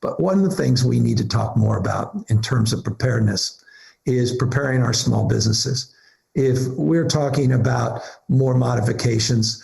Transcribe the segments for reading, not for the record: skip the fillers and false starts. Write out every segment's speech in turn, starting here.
But one of the things we need to talk more about in terms of preparedness is preparing our small businesses. If we're talking about more modifications,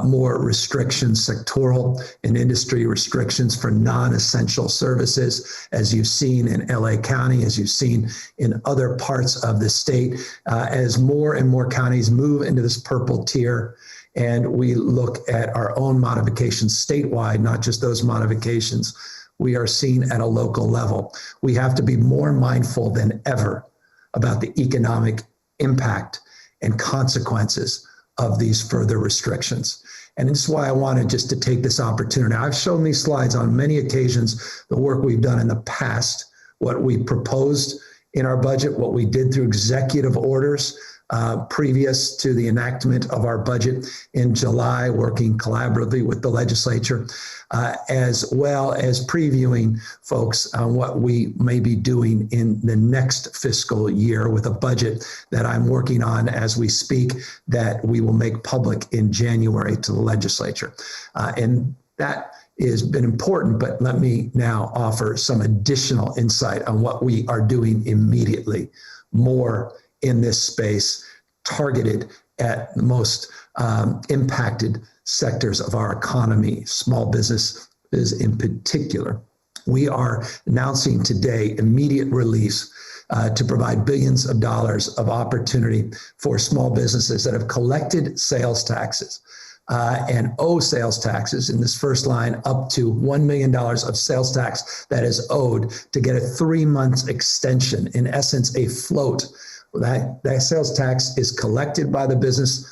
more restrictions, sectoral and industry restrictions for non-essential services, as you've seen in LA County, as you've seen in other parts of the state, as more and more counties move into this purple tier, and we look at our own modifications statewide, not just those modifications we are seeing at a local level. We have to be more mindful than ever about the economic impact and consequences of these further restrictions. And this is why I wanted just to take this opportunity. I've shown these slides on many occasions, the work we've done in the past, what we proposed in our budget, what we did through executive orders previous to the enactment of our budget in July, working collaboratively with the legislature, as well as previewing folks on what we may be doing in the next fiscal year with a budget that I'm working on as we speak that we will make public in January to the legislature. And that has been important, but let me now offer some additional insight on what we are doing immediately, more in this space, targeted at the most impacted sectors of our economy, small businesses in particular. We are announcing today immediate release to provide billions of dollars of opportunity for small businesses that have collected sales taxes and owe sales taxes in this first line up to $1 million of sales tax that is owed to get a 3-month extension, in essence, a float. That sales tax is collected by the business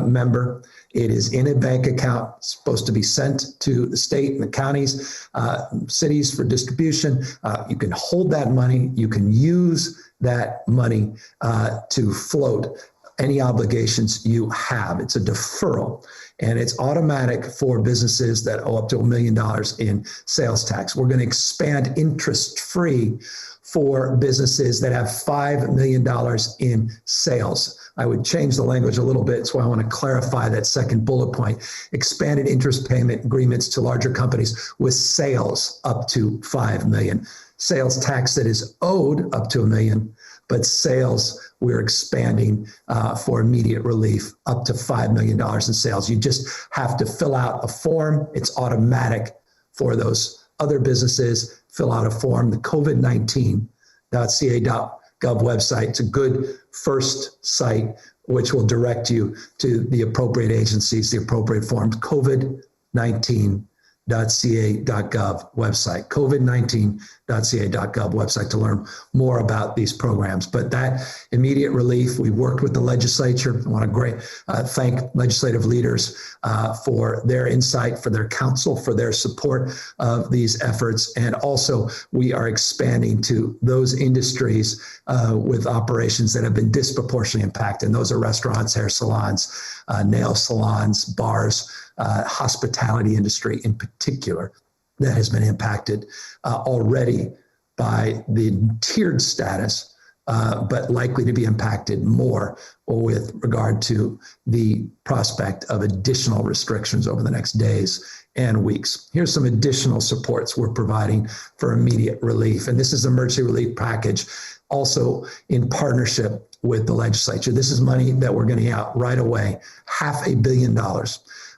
member. It is in a bank account, supposed to be sent to the state and the counties, cities for distribution. You can hold that money. You can use that money to float any obligations you have. It's a deferral, and it's automatic for businesses that owe up to $1 million in sales tax. We're going to expand interest-free for businesses that have $5 million in sales. I would change the language a little bit, so I want to clarify that second bullet point. Expanded interest payment agreements to larger companies with sales up to $5 million. Sales tax that is owed up to $1 million, but sales we're expanding for immediate relief up to $5 million in sales. You just have to fill out a form. It's automatic for those other businesses. Fill out a form. The covid19.ca.gov website. It's a good first site which will direct you to the appropriate agencies, the appropriate forms. covid19.ca.gov website, covid19.ca.gov website to learn more about these programs. But that immediate relief, we worked with the legislature. I want to thank legislative leaders for their insight, for their counsel, for their support of these efforts. And also we are expanding to those industries with operations that have been disproportionately impacted. And those are restaurants, hair salons, nail salons, bars, hospitality industry in particular, that has been impacted already by the tiered status, but likely to be impacted more with regard to the prospect of additional restrictions over the next days and weeks. Here's some additional supports we're providing for immediate relief. And this is an emergency relief package, also in partnership with the legislature. This is money that we're getting out right away, $500 million.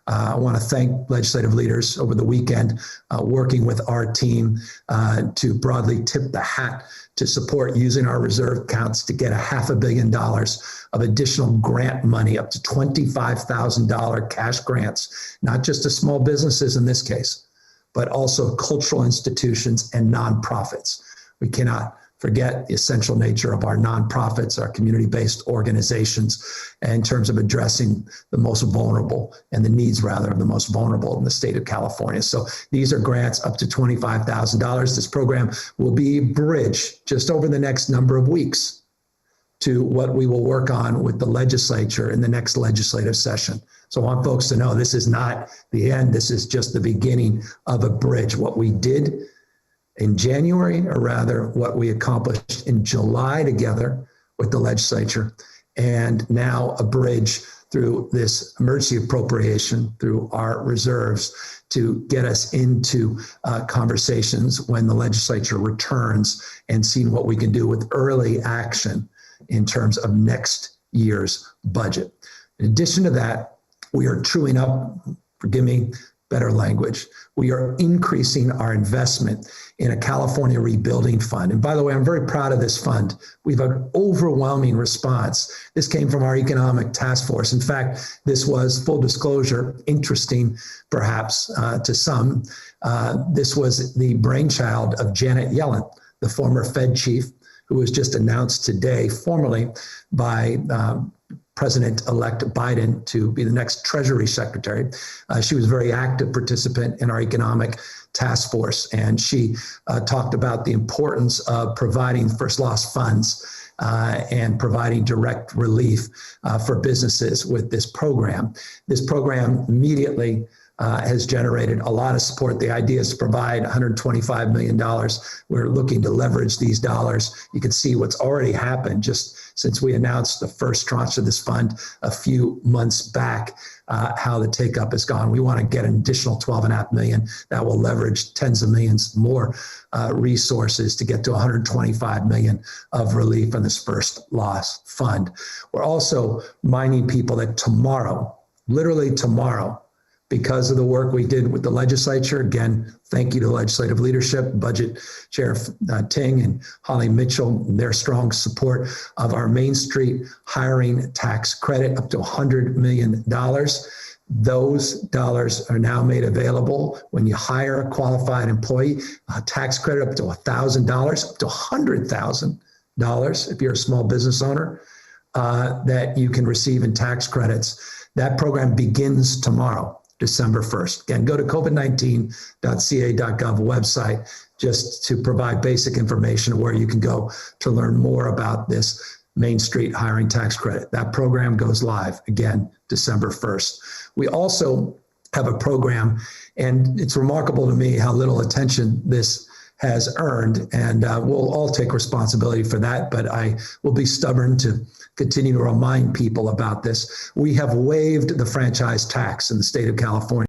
I want to thank legislative leaders over the weekend working with our team to broadly tip the hat to support using our reserve accounts to get $500 million of additional grant money, up to $25,000 cash grants, not just to small businesses in this case, but also cultural institutions and nonprofits. We cannot forget the essential nature of our nonprofits, our community-based organizations, in terms of addressing the most vulnerable and the needs, rather, of the most vulnerable in the state of California. So these are grants up to $25,000. This program will be a bridge just over the next number of weeks to what we will work on with the legislature in the next legislative session. So I want folks to know this is not the end. This is just the beginning of a bridge. What we did in January, or rather what we accomplished in July together with the legislature, and now a bridge through this emergency appropriation, through our reserves, to get us into conversations when the legislature returns and seeing what we can do with early action in terms of next year's budget. In addition to that, we are truing up, forgive me, better language. We are increasing our investment in a California Rebuilding Fund. And by the way, I'm very proud of this fund. We've had an overwhelming response. This came from our economic task force. In fact, this was, full disclosure, interesting perhaps to some. This was the brainchild of Janet Yellen, the former Fed chief, who was just announced today formally by President-elect Biden to be the next Treasury Secretary. She was a very active participant in our economic task force, and she talked about the importance of providing first loss funds and providing direct relief for businesses with this program. This program immediately has generated a lot of support. The idea is to provide $125 million. We're looking to leverage these dollars. You can see what's already happened just since we announced the first tranche of this fund a few months back, how the take-up has gone. We want to get an additional $12.5 million that will leverage tens of millions more resources to get to $125 million of relief in this first loss fund. We're also reminding people that tomorrow, literally tomorrow, because of the work we did with the legislature. Again, thank you to legislative leadership, Budget Chair Ting and Holly Mitchell, and their strong support of our Main Street hiring tax credit up to $100 million. Those dollars are now made available when you hire a qualified employee, a tax credit up to $1,000, up to $100,000 if you're a small business owner, that you can receive in tax credits. That program begins tomorrow, December 1st. Again, go to covid19.ca.gov website just to provide basic information where you can go to learn more about this Main Street hiring tax credit. That program goes live, again, December 1st. We also have a program, and it's remarkable to me how little attention this has earned, and we'll all take responsibility for that, but I will be stubborn to continue to remind people about this. We have waived the franchise tax in the state of California.